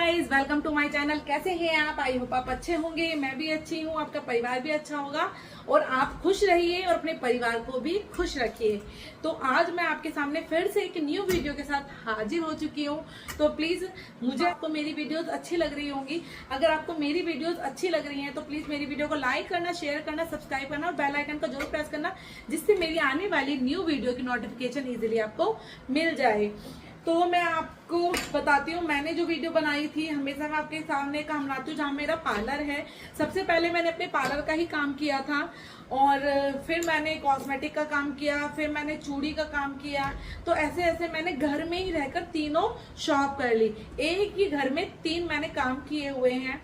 Guys, welcome to my channel. कैसे हैं आप? आई होप आप अच्छे होंगे। मैं भी अच्छी हूँ, आपका परिवार भी अच्छा होगा और आप खुश रहिए और अपने परिवार को भी खुश रखिए। तो आज मैं आपके सामने फिर से एक न्यू वीडियो के साथ हाजिर हो चुकी हूँ। तो प्लीज मुझे आपको मेरी वीडियोस अच्छी लग रही होंगी। अगर आपको मेरी वीडियोस अच्छी लग रही हैं तो प्लीज मेरी वीडियो को लाइक करना, शेयर करना, सब्सक्राइब करना और बेल आइकन को जरूर प्रेस करना, जिससे मेरी आने वाली न्यू वीडियो की नोटिफिकेशन इजीली आपको मिल जाए। तो मैं आपको बताती हूँ, मैंने जो वीडियो बनाई थी, हमेशा मैं आपके सामने काम लाती हूँ जहाँ मेरा पार्लर है। सबसे पहले मैंने अपने पार्लर का ही काम किया था और फिर मैंने कॉस्मेटिक का काम किया, फिर मैंने चूड़ी का काम किया। तो ऐसे ऐसे मैंने घर में ही रहकर तीनों शॉप कर ली। एक ही घर में तीन मैंने काम किए हुए हैं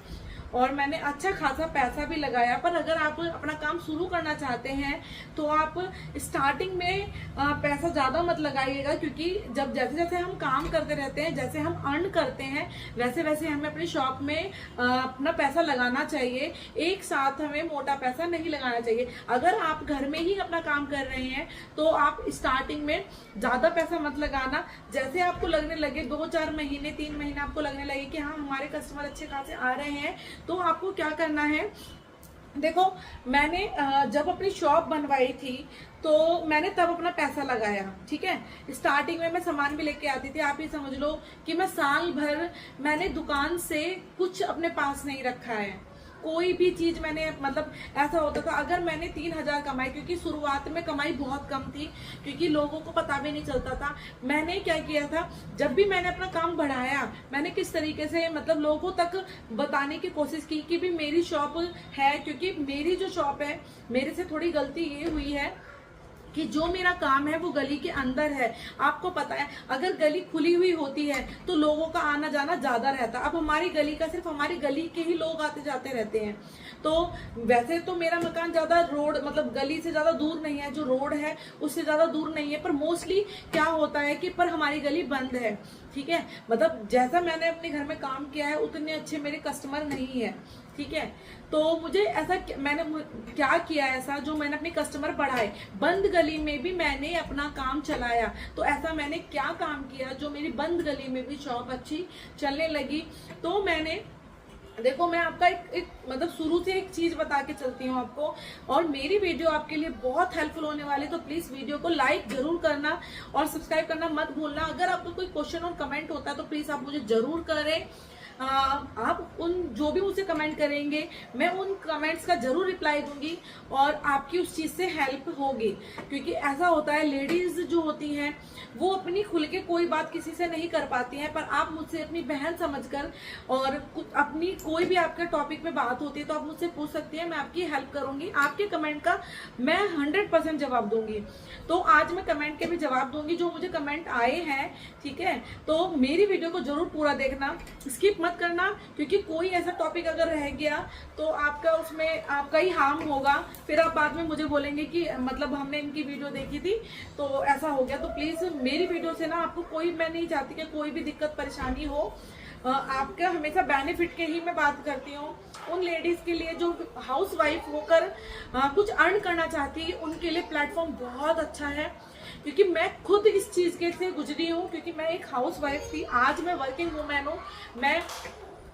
और मैंने अच्छा खासा पैसा भी लगाया। पर अगर आप अपना काम शुरू करना चाहते हैं तो आप स्टार्टिंग में पैसा ज़्यादा मत लगाइएगा, क्योंकि जब जैसे जैसे हम काम करते रहते हैं, जैसे हम अर्न करते हैं, वैसे वैसे हमें अपनी शॉप में अपना पैसा लगाना चाहिए। एक साथ हमें मोटा पैसा नहीं लगाना चाहिए। अगर आप घर में ही अपना काम कर रहे हैं तो आप स्टार्टिंग में ज़्यादा पैसा मत लगाना। जैसे आपको लगने लगे 2-4 महीने 3 महीने आपको लगने लगे कि हाँ हमारे कस्टमर अच्छे खासे आ रहे हैं, तो आपको क्या करना है, देखो मैंने जब अपनी शॉप बनवाई थी तो मैंने तब अपना पैसा लगाया। ठीक है, स्टार्टिंग में मैं सामान भी लेके आती थी। आप ही समझ लो कि मैं साल भर मैंने दुकान से कुछ अपने पास नहीं रखा है। कोई भी चीज मैंने मतलब ऐसा होता था, अगर मैंने 3,000 कमाई, क्योंकि शुरुआत में कमाई बहुत कम थी, क्योंकि लोगों को पता भी नहीं चलता था। मैंने क्या किया था, जब भी मैंने अपना काम बढ़ाया, मैंने किस तरीके से मतलब लोगों तक बताने की कोशिश की कि भी मेरी शॉप है। क्योंकि मेरी जो शॉप है, मेरे से थोड़ी गलती ये हुई है कि जो मेरा काम है वो गली के अंदर है। आपको पता है, अगर गली खुली हुई होती है तो लोगों का आना जाना ज्यादा रहता। अब हमारी गली का सिर्फ हमारी गली के ही लोग आते जाते रहते हैं। तो वैसे तो मेरा मकान ज्यादा रोड मतलब गली से ज्यादा दूर नहीं है, जो रोड है उससे ज्यादा दूर नहीं है, पर मोस्टली क्या होता है कि पर हमारी गली बंद है। ठीक है, मतलब जैसा मैंने अपने घर में काम किया है उतने अच्छे मेरे कस्टमर नहीं है। ठीक है, तो मुझे ऐसा मैंने क्या किया ऐसा जो मैंने अपने कस्टमर बढ़ाए, बंद गली में भी मैंने अपना काम चलाया। तो ऐसा मैंने क्या काम किया जो मेरी बंद गली में भी शॉप अच्छी चलने लगी। तो मैंने देखो, मैं आपका एक मतलब शुरू से एक चीज बता के चलती हूँ आपको, और मेरी वीडियो आपके लिए बहुत हेल्पफुल होने वाली है। तो प्लीज वीडियो को लाइक जरूर करना और सब्सक्राइब करना मत भूलना। अगर आपको कोई क्वेश्चन और कमेंट होता है तो प्लीज आप मुझे जरूर करें। आप उन जो भी मुझसे कमेंट करेंगे, मैं उन कमेंट्स का जरूर रिप्लाई दूंगी और आपकी उस चीज से हेल्प होगी। क्योंकि ऐसा होता है, लेडीज जो होती हैं वो अपनी खुल के कोई बात किसी से नहीं कर पाती हैं, पर आप मुझसे अपनी बहन समझकर और अपनी कोई भी आपके टॉपिक में बात होती है तो आप मुझसे पूछ सकती हैं, मैं आपकी हेल्प करूंगी। आपके कमेंट का मैं 100% जवाब दूंगी। तो आज मैं कमेंट के भी जवाब दूंगी जो मुझे कमेंट आए हैं। ठीक है, तो मेरी वीडियो को जरूर पूरा देखना, स्किप मत करना, क्योंकि कोई ऐसा टॉपिक अगर रह गया तो आपका उसमें आपका ही हार्म होगा। फिर आप बाद में मुझे बोलेंगे कि मतलब हमने इनकी वीडियो देखी थी तो ऐसा हो गया। तो प्लीज मेरी वीडियो से ना आपको कोई, मैं नहीं चाहती कि कोई भी दिक्कत परेशानी हो। आपका हमेशा बेनिफिट के ही मैं बात करती हूँ। उन लेडीज के लिए जो हाउस वाइफ होकर कुछ अर्न करना चाहती है, उनके लिए प्लेटफॉर्म बहुत अच्छा है। क्योंकि मैं खुद इस चीज के से गुजरी हूँ, क्योंकि मैं एक हाउस वाइफ थी, आज मैं वर्किंग वूमेन हूँ, मैं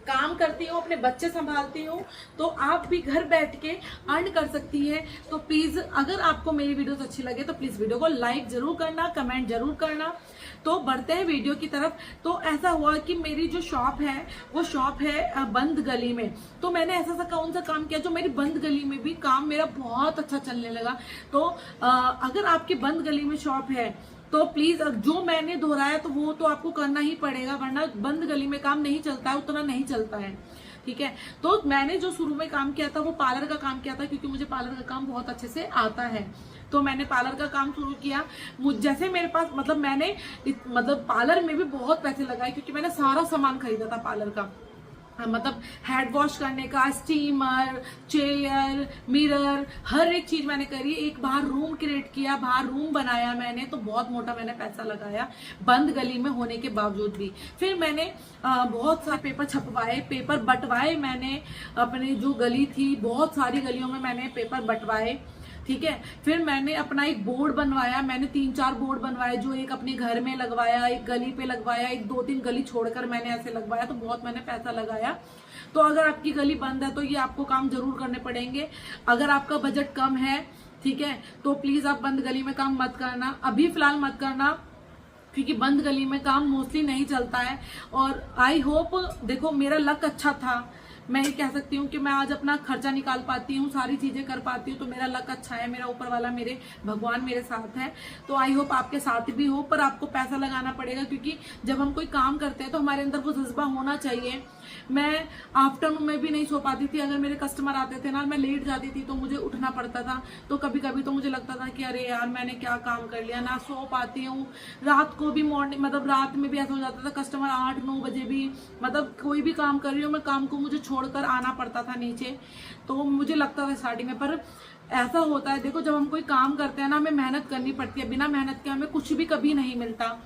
काम करती हूँ, अपने बच्चे संभालती हूँ। तो आप भी घर बैठ के अर्न कर सकती है। तो प्लीज अगर आपको मेरी वीडियोस अच्छी लगे तो प्लीज वीडियो को लाइक जरूर करना, कमेंट जरूर करना। तो बढ़ते हैं वीडियो की तरफ। तो ऐसा हुआ कि मेरी जो शॉप है वो शॉप है बंद गली में। तो मैंने ऐसा सा कौन सा काम किया जो मेरी बंद गली में भी काम मेरा बहुत अच्छा चलने लगा। तो अगर आपकी बंद गली में शॉप है तो प्लीज जो मैंने दोहराया तो वो तो आपको करना ही पड़ेगा, वरना बंद गली में काम नहीं चलता है, उतना नहीं चलता है। ठीक है, तो मैंने जो शुरू में काम किया था वो पार्लर का काम किया था, क्योंकि मुझे पार्लर का काम बहुत अच्छे से आता है। तो मैंने पार्लर का काम शुरू किया। जैसे मेरे पास मतलब मैंने मतलब पार्लर में भी बहुत पैसे लगाए, क्योंकि मैंने सारा सामान खरीदा था पार्लर का। मतलब हेड वॉश करने का, स्टीमर, चेयर, मिरर, हर एक चीज मैंने करी। एक बाहर रूम क्रिएट किया, बाहर रूम बनाया मैंने, तो बहुत मोटा मैंने पैसा लगाया बंद गली में होने के बावजूद भी। फिर मैंने बहुत सारे पेपर छपवाए, पेपर बंटवाए मैंने। अपने जो गली थी बहुत सारी गलियों में मैंने पेपर बंटवाए। ठीक है। फिर मैंने अपना एक बोर्ड बनवाया, मैंने 3-4 बोर्ड बनवाए, जो एक अपने घर में लगवाया, एक गली पे लगवाया, एक 2-3 गली छोड़कर मैंने ऐसे लगवाया, तो बहुत मैंने पैसा लगाया। तो अगर आपकी गली बंद है तो ये आपको काम जरूर करने पड़ेंगे। अगर आपका बजट कम है, ठीक है, तो प्लीज आप बंद गली में काम मत करना, अभी फिलहाल मत करना, क्योंकि बंद गली में काम मोस्टली नहीं चलता है। और आई होप, देखो मेरा लक अच्छा था, मैं ये कह सकती हूँ कि मैं आज अपना खर्चा निकाल पाती हूँ, सारी चीजें कर पाती हूँ, तो मेरा लक अच्छा है, मेरा ऊपर वाला, मेरे भगवान मेरे साथ है। तो आई होप आपके साथ भी हो, पर आपको पैसा लगाना पड़ेगा, क्योंकि जब हम कोई काम करते हैं तो हमारे अंदर वो जज्बा होना चाहिए। मैं आफ्टरनून में भी नहीं सो पाती थी, अगर मेरे कस्टमर आते थे ना, मैं लेट जाती थी तो मुझे उठना पड़ता था, तो कभी कभी तो मुझे लगता था कि अरे यार मैंने क्या काम कर लिया, ना सो पाती हूँ। रात को भी मॉर्निंग, मतलब रात में भी ऐसा हो जाता था, कस्टमर 8-9 बजे भी, मतलब कोई भी काम कर रही हूँ मैं, काम को मुझे छोड़कर आना पड़ता था नीचे। तो मुझे लगता था स्टार्टिंग में, पर ऐसा होता है, देखो जब हम कोई काम करते हैं ना, हमें मेहनत करनी पड़ती है, बिना मेहनत के हमें कुछ भी कभी नहीं मिलता।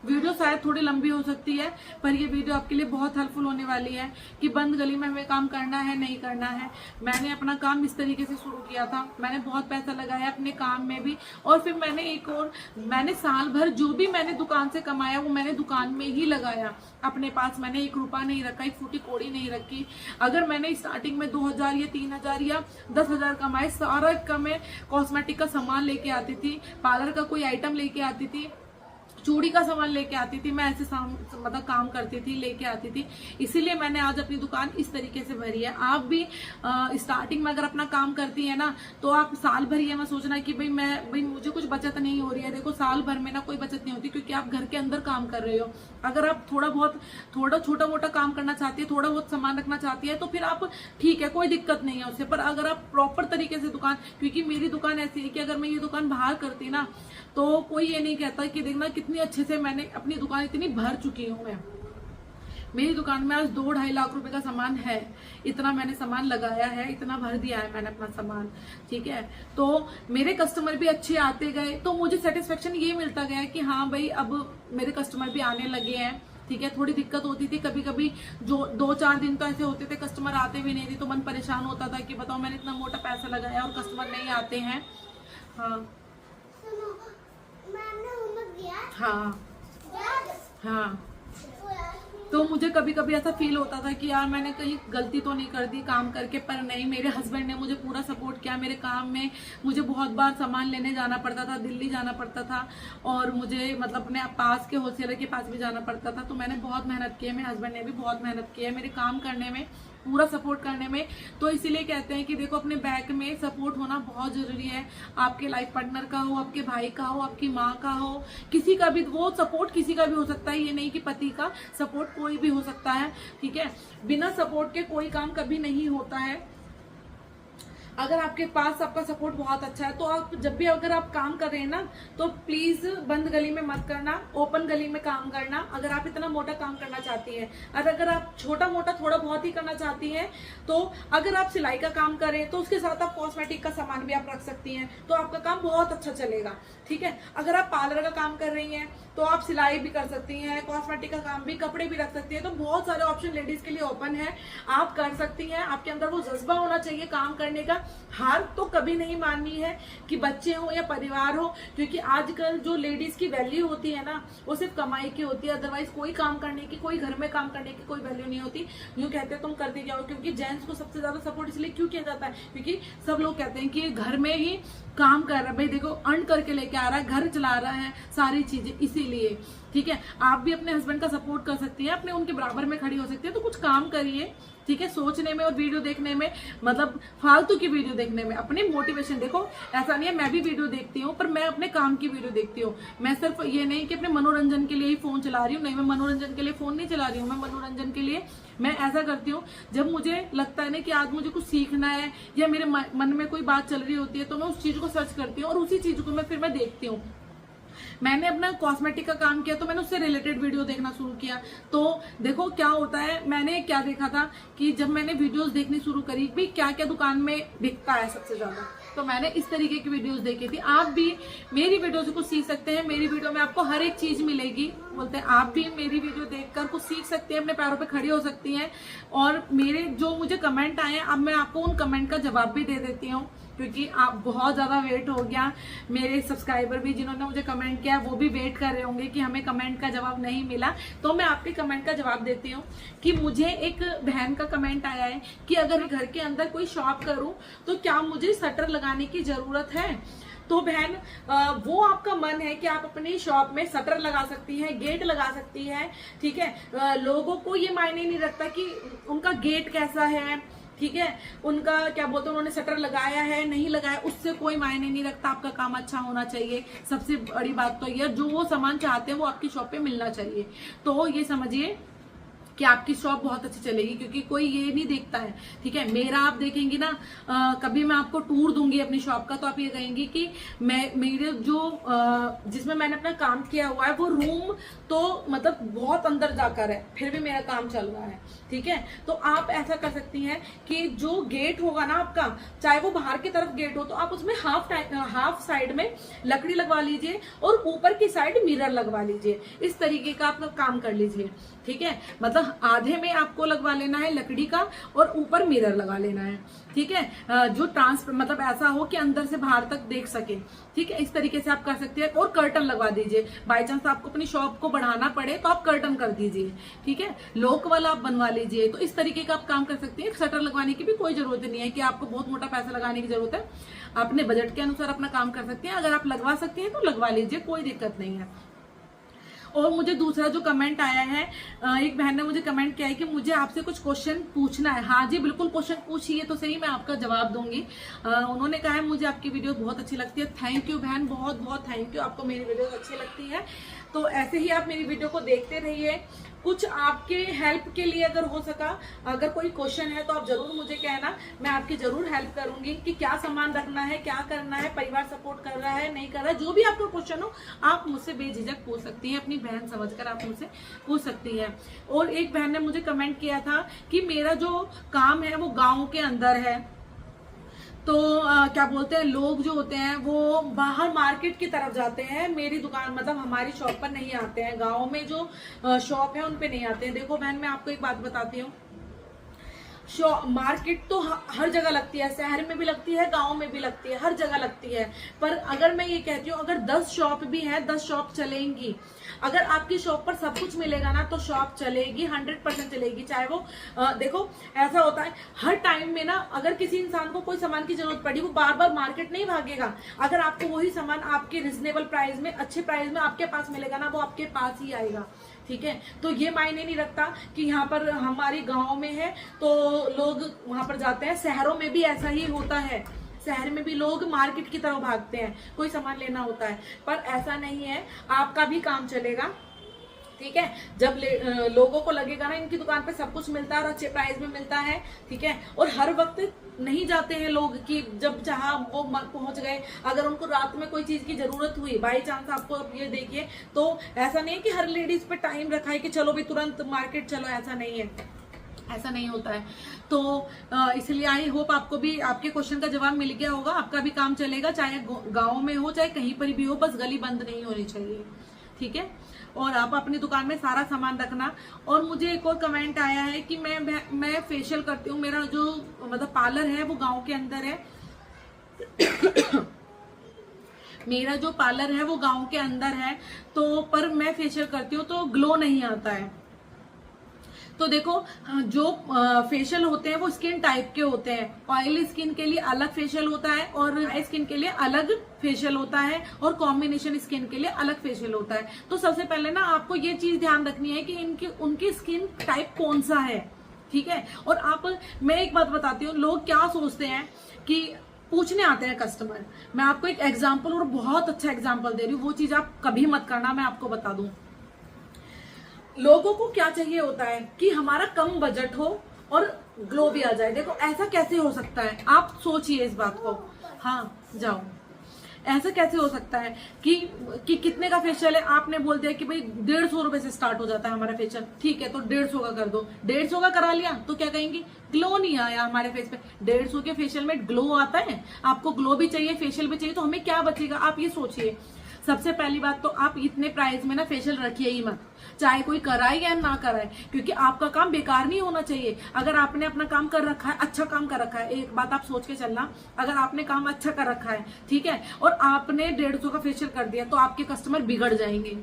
वीडियो शायद थोड़ी लंबी हो सकती है, पर ये वीडियो आपके लिए बहुत हेल्पफुल होने वाली है कि बंद गली में हमें काम करना है नहीं करना है। मैंने अपना काम इस तरीके से शुरू किया था, मैंने बहुत पैसा लगाया अपने काम में भी, और फिर मैंने एक और, मैंने साल भर जो भी मैंने दुकान से कमाया वो मैंने दुकान में ही लगाया। अपने पास मैंने 1 रुपया नहीं रखा, 1 फूटी कोड़ी नहीं रखी। अगर मैंने स्टार्टिंग में 2000 या 3000 या 10,000 कमाए, सारा का मैं कॉस्मेटिक का सामान लेके आती थी, पार्लर का कोई आइटम लेके आती थी, चूड़ी का सामान लेके आती थी, मैं ऐसे मतलब काम करती थी, लेके आती थी। इसीलिए मैंने आज अपनी दुकान इस तरीके से भरी है। आप भी स्टार्टिंग में अगर अपना काम करती है ना, तो आप साल भर ये मत सोचना कि भाई मुझे कुछ बचत नहीं हो रही है। देखो साल भर में ना कोई बचत नहीं होती, क्योंकि आप घर के अंदर काम कर रहे हो। अगर आप थोड़ा छोटा मोटा काम करना चाहती है, थोड़ा बहुत सामान रखना चाहती है, तो फिर आप ठीक है, कोई दिक्कत नहीं है उससे। पर अगर आप प्रॉपर तरीके से दुकान, क्योंकि मेरी दुकान ऐसी है कि अगर मैं ये दुकान बाहर करती ना, तो कोई ये नहीं कहता कि देखना कितनी अच्छे से मैंने अपनी दुकान इतनी भर चुकी हूँ मैं। मेरी दुकान में आज 2-2.5 लाख रुपए का सामान है, इतना मैंने सामान लगाया है, इतना भर दिया है मैंने अपना सामान, ठीक है। तो मेरे कस्टमर भी अच्छे आते गए, तो मुझे सेटिस्फेक्शन ये मिलता गया कि हाँ भाई अब मेरे कस्टमर भी आने लगे हैं, ठीक है। थोड़ी दिक्कत होती थी कभी कभी, जो 2-4 दिन तो ऐसे होते थे कस्टमर आते भी नहीं थे, तो मन परेशान होता था कि बताओ मैंने इतना मोटा पैसा लगाया और कस्टमर नहीं आते हैं। हाँ हाँ हाँ, तो मुझे कभी कभी ऐसा फील होता था कि यार मैंने कहीं गलती तो नहीं कर दी काम करके, पर नहीं, मेरे हस्बैंड ने मुझे पूरा सपोर्ट किया मेरे काम में। मुझे बहुत बार सामान लेने जाना पड़ता था, दिल्ली जाना पड़ता था, और मुझे मतलब अपने पास के होलसेलर के पास भी जाना पड़ता था। तो मैंने बहुत मेहनत की है, मेरे हस्बैंड ने भी बहुत मेहनत की है मेरे काम करने में, पूरा सपोर्ट करने में। तो इसीलिए कहते हैं कि देखो अपने बैक में सपोर्ट होना बहुत जरूरी है। आपके लाइफ पार्टनर का हो, आपके भाई का हो, आपकी माँ का हो, किसी का भी, वो सपोर्ट किसी का भी हो सकता है, ये नहीं कि पति का सपोर्ट कोई भी हो सकता है, ठीक है। बिना सपोर्ट के कोई काम कभी नहीं होता है। अगर आपके पास आपका सपोर्ट बहुत अच्छा है, तो आप जब भी अगर आप काम कर रहे हैं ना, तो प्लीज बंद गली में मत करना, ओपन गली में काम करना। अगर आप इतना मोटा काम करना चाहती है, और अगर आप छोटा मोटा थोड़ा बहुत ही करना चाहती हैं, तो अगर आप सिलाई का काम करें तो उसके साथ आप कॉस्मेटिक का सामान भी आप रख सकती हैं, तो आपका काम बहुत अच्छा चलेगा, ठीक है। अगर आप पार्लर का काम कर रही हैं तो आप सिलाई भी कर सकती हैं, कॉस्मेटिक का काम भी, कपड़े भी रख सकती हैं। तो बहुत सारे ऑप्शन लेडीज के लिए ओपन है, आप कर सकती हैं। आपके अंदर वो जज्बा होना चाहिए काम करने का। हार तो कभी नहीं माननी है, कि बच्चे हो या परिवार हो, क्योंकि आजकल जो लेडीज की वैल्यू होती है ना, वो सिर्फ कमाई की होती है, अदरवाइज कोई काम करने की, कोई घर में काम करने की कोई वैल्यू नहीं होती। यूँ कहते हैं तुम करते क्या हो, क्योंकि जेंट्स को सबसे ज्यादा सपोर्ट इसलिए क्यों किया जाता है, क्योंकि सब लोग कहते हैं कि घर में ही काम कर रहा है, भाई देखो अर्न करके लेके आ रहा है, घर चला रहा है, सारी चीजें, इसीलिए, ठीक है। आप भी अपने हस्बैंड का सपोर्ट कर सकती हैं, अपने उनके बराबर में खड़ी हो सकती है। तो कुछ काम करिए, ठीक है। सोचने में और वीडियो देखने में, मतलब फालतू की वीडियो देखने में, अपनी मोटिवेशन देखो। ऐसा नहीं है, मैं भी वीडियो देखती हूँ, पर मैं अपने काम की वीडियो देखती हूँ। मैं सिर्फ ये नहीं कि अपने मनोरंजन के लिए ही फोन चला रही हूँ, नहीं, मैं मनोरंजन के लिए फोन नहीं चला रही हूँ। मैं मनोरंजन के लिए मैं ऐसा करती हूँ, जब मुझे लगता है ना कि आज मुझे कुछ सीखना है, या मेरे मन में कोई बात चल रही होती है, तो मैं उस चीज को सर्च करती हूँ और उसी चीज को मैं फिर देखती हूँ। मैंने अपना कॉस्मेटिक का काम किया, तो मैंने उससे रिलेटेड वीडियो देखना शुरू किया। तो देखो क्या होता है, मैंने क्या देखा था कि जब मैंने वीडियोस देखनी शुरू करी, भाई क्या क्या दुकान में बिकता है सबसे ज्यादा, तो मैंने इस तरीके की वीडियोस देखी थी। आप भी मेरी वीडियो से कुछ सीख सकते हैं। मेरी वीडियो में आपको हर एक चीज मिलेगी। बोलते हैं आप भी मेरी वीडियो देखकर कुछ सीख सकते हैं, अपने पैरों पे खड़ी हो सकती हैं। और मेरे जो मुझे कमेंट आए हैं, अब मैं आपको उन कमेंट का जवाब भी दे देती हूँ, क्योंकि आप बहुत ज़्यादा वेट हो गया। मेरे सब्सक्राइबर भी जिन्होंने मुझे कमेंट किया वो भी वेट कर रहे होंगे कि हमें कमेंट का जवाब नहीं मिला। तो मैं आपके कमेंट का जवाब देती हूँ कि मुझे एक बहन का कमेंट आया है कि अगर घर के अंदर कोई शॉप करूँ तो क्या मुझे शटर लगाने की ज़रूरत है। तो बहन, वो आपका मन है कि आप अपनी शॉप में शटर लगा सकती हैं, गेट लगा सकती हैं, ठीक है। लोगों को ये मायने नहीं रखता कि उनका गेट कैसा है, ठीक है, उनका क्या बोलते हैं उन्होंने शटर लगाया है नहीं लगाया, उससे कोई मायने नहीं रखता। आपका काम अच्छा होना चाहिए। सबसे बड़ी बात तो ये, जो वो सामान चाहते हैं वो आपकी शॉप पे मिलना चाहिए। तो ये समझिए कि आपकी शॉप बहुत अच्छी चलेगी, क्योंकि कोई ये नहीं देखता है, ठीक है। मेरा आप देखेंगे ना, कभी मैं आपको टूर दूंगी अपनी शॉप का, तो आप ये कहेंगी कि मेरे जो जिसमें मैंने अपना काम किया हुआ है वो रूम तो मतलब बहुत अंदर जाकर है, फिर भी मेरा काम चल रहा है, ठीक है। तो आप ऐसा कर सकती हैं कि जो गेट होगा ना आपका, चाहे वो बाहर की तरफ गेट हो, तो आप उसमें हाफ साइड में लकड़ी लगवा लीजिए और ऊपर की साइड मिरर लगवा लीजिए। इस तरीके का आप काम कर लीजिए, ठीक है। मतलब आधे में आपको लगवा लेना है लकड़ी का और ऊपर मिरर लगा लेना है, ठीक है। जो मतलब ऐसा हो कि अंदर से बाहर तक देख सके, ठीक है। इस तरीके से आप कर सकते हैं। और कर्टन लगवा दीजिए। बाई चांस आपको अपनी शॉप को बढ़ाना पड़े तो आप कर्टन कर दीजिए, ठीक है। लॉक वाला आप बनवा लीजिए। तो इस तरीके का आप काम कर सकते हैं। शटर लगवाने की भी कोई जरूरत नहीं है कि आपको बहुत मोटा पैसा लगाने की जरूरत है। अपने बजट के अनुसार अपना काम कर सकते हैं। अगर आप लगवा सकते हैं तो लगवा लीजिए, कोई दिक्कत नहीं है। और मुझे दूसरा जो कमेंट आया है, एक बहन ने मुझे कमेंट किया है कि मुझे आपसे कुछ क्वेश्चन पूछना है। हाँ जी, बिल्कुल क्वेश्चन पूछिए तो सही, मैं आपका जवाब दूंगी। उन्होंने कहा है मुझे आपकी वीडियो बहुत अच्छी लगती है। थैंक यू बहन, बहुत बहुत थैंक यू, आपको मेरी वीडियो अच्छी लगती है। तो ऐसे ही आप मेरी वीडियो को देखते रहिए। कुछ आपके हेल्प के लिए अगर हो सका, अगर कोई क्वेश्चन है तो आप जरूर मुझे कहना, मैं आपकी जरूर हेल्प करूंगी कि क्या सामान रखना है, क्या करना है, परिवार सपोर्ट कर रहा है नहीं कर रहा है, जो भी आपका क्वेश्चन हो आप मुझसे बेझिझक पूछ सकती हैं। अपनी बहन समझकर आप मुझसे पूछ सकती हैं। और एक बहन ने मुझे कमेंट किया था कि मेरा जो काम है वो गाँव के अंदर है, तो क्या बोलते हैं, लोग जो होते हैं वो बाहर मार्केट की तरफ जाते हैं, मेरी दुकान मतलब हमारी शॉप पर नहीं आते हैं। गांव में जो शॉप है उन पे नहीं आते हैं। देखो बहन, मैं आपको एक बात बताती हूँ, मार्केट तो हर जगह लगती है, शहर में भी लगती है, गांव में भी लगती है, हर जगह लगती है। पर अगर मैं ये कहती हूँ, अगर 10 शॉप भी है, 10 शॉप चलेंगी। अगर आपकी शॉप पर सब कुछ मिलेगा ना तो शॉप चलेगी, 100% चलेगी। चाहे वो देखो ऐसा होता है हर टाइम में ना, अगर किसी इंसान को कोई सामान की जरूरत पड़ी, वो बार बार मार्केट नहीं भागेगा। अगर आपको वही सामान आपके रिजनेबल प्राइस में, अच्छे प्राइस में आपके पास मिलेगा ना, वो आपके पास ही आएगा, ठीक है। तो ये मायने नहीं रखता कि यहाँ पर हमारी गांव में है तो लोग वहां पर जाते हैं। शहरों में भी ऐसा ही होता है, शहर में भी लोग मार्केट की तरफ भागते हैं, कोई सामान लेना होता है। पर ऐसा नहीं है, आपका भी काम चलेगा, ठीक है। जब लोगों को लगेगा ना इनकी दुकान पे सब कुछ मिलता है और अच्छे प्राइस में मिलता है, ठीक है। और हर वक्त नहीं जाते हैं लोग कि जब जहां वो पहुंच गए, अगर उनको रात में कोई चीज की जरूरत हुई बाई चांस, आपको ये देखिए, तो ऐसा नहीं है कि हर लेडीज पे टाइम रखा है कि चलो भी तुरंत मार्केट चलो, ऐसा नहीं है, ऐसा नहीं होता है। तो इसलिए आई होप आपको भी आपके क्वेश्चन का जवाब मिल गया होगा। आपका भी काम चलेगा, चाहे गाँव में हो चाहे कहीं पर भी हो, बस गली बंद नहीं होनी चाहिए, ठीक है। और आप अपनी दुकान में सारा सामान रखना। और मुझे एक और कमेंट आया है कि मैं फेशियल करती हूँ, मेरा जो मतलब पार्लर है वो गांव के अंदर है मेरा जो पार्लर है वो गांव के अंदर है, तो पर मैं फेशियल करती हूँ तो ग्लो नहीं आता है। तो देखो, जो फेशियल होते हैं वो स्किन टाइप के होते हैं। ऑयली स्किन के लिए अलग फेशियल होता है और ड्राई स्किन के लिए अलग फेशियल होता है और कॉम्बिनेशन स्किन के लिए अलग फेशियल होता है। तो सबसे पहले ना आपको ये चीज ध्यान रखनी है कि उनकी स्किन टाइप कौन सा है, ठीक है। और मैं एक बात बताती हूँ, लोग क्या सोचते हैं कि पूछने आते हैं कस्टमर, मैं आपको एक एग्जाम्पल और बहुत अच्छा एग्जाम्पल दे रही हूँ, वो चीज आप कभी मत करना, मैं आपको बता दूं। लोगों को क्या चाहिए होता है कि हमारा कम बजट हो और ग्लो भी आ जाए। देखो ऐसा कैसे हो सकता है, आप सोचिए इस बात को। हाँ जाओ, ऐसा कैसे हो सकता है कि कितने का फेशियल है, आपने बोल दिया कि भाई 150 रुपए से स्टार्ट हो जाता है हमारा फेशियल, ठीक है तो 150 का कर दो, 150 का करा लिया तो क्या कहेंगे, ग्लो नहीं आया हमारे फेस पे। 150 के फेशियल में ग्लो आता है, आपको ग्लो भी चाहिए फेशियल भी चाहिए, तो हमें क्या बचेगा, आप ये सोचिए। सबसे पहली बात तो आप इतने प्राइस में ना फेशियल रखिए ही मत, चाहे कोई कराए या ना कराए, क्योंकि आपका काम बेकार नहीं होना चाहिए। अगर आपने अपना काम कर रखा है, अच्छा काम कर रखा है, एक बात आप सोच के चलना, अगर आपने काम अच्छा कर रखा है, ठीक है, और आपने 150 का फेशियल कर दिया तो आपके कस्टमर बिगड़ जाएंगे।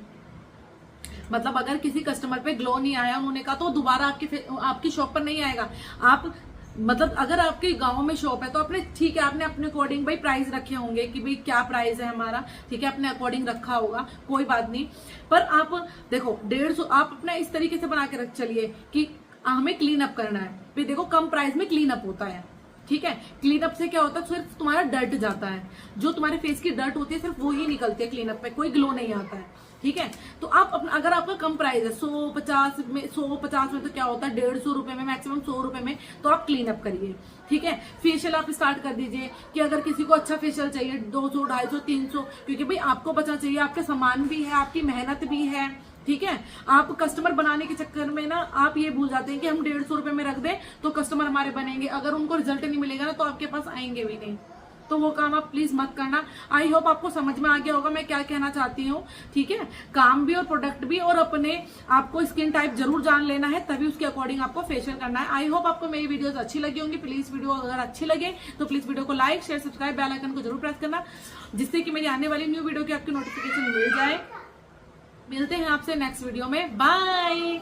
मतलब अगर किसी कस्टमर पे ग्लो नहीं आया, उन्होंने कहा तो दोबारा आपकी शॉप पर नहीं आएगा। आप मतलब अगर आपके गांव में शॉप है तो आपने, ठीक है, आपने अपने अकॉर्डिंग भाई प्राइस रखे होंगे कि भाई क्या प्राइस है हमारा, ठीक है, अपने अकॉर्डिंग रखा होगा, कोई बात नहीं। पर आप देखो 150 आप अपना इस तरीके से बना के रख चलिए कि हमें क्लीन अप करना है, फिर देखो कम प्राइस में क्लीन अप होता है, ठीक है। क्लीन अप से क्या होता है, सिर्फ तुम्हारा डर्ट जाता है, जो तुम्हारे फेस की डर्ट होती है सिर्फ वो ही निकलती है क्लीन अप पे, कोई ग्लो नहीं आता है, ठीक है। तो आप अपना, अगर आपका कम प्राइस है 150 में तो क्या होता है 150 रुपए में, मैक्सिमम 100 रुपए में, तो आप क्लीन अप करिए, ठीक है। फेशियल आप स्टार्ट कर दीजिए कि अगर किसी को अच्छा फेशियल चाहिए 200, 250, 300, क्योंकि भाई आपको बचना चाहिए, आपके सामान भी है, आपकी मेहनत भी है, ठीक है। आप कस्टमर बनाने के चक्कर में ना आप ये भूल जाते हैं कि हम 150 रुपए में रख दें तो कस्टमर हमारे बनेंगे, अगर उनको रिजल्ट नहीं मिलेगा ना तो आपके पास आएंगे भी नहीं, तो वो काम आप प्लीज मत करना। आई होप आपको समझ में आ गया होगा मैं क्या कहना चाहती हूँ, ठीक है। काम भी और प्रोडक्ट भी, और अपने आपको स्किन टाइप जरूर जान लेना है, तभी उसके अकॉर्डिंग आपको फेशियल करना है। आई होप आपको मेरी वीडियोस अच्छी लगी होंगी। प्लीज वीडियो अगर अच्छी लगे तो प्लीज वीडियो को like, share, subscribe, bell icon को जरूर प्रेस करना, जिससे कि मेरी आने वाली न्यू वीडियो की आपकी नोटिफिकेशन मिल जाए। मिलते हैं आपसे नेक्स्ट वीडियो में, बाय।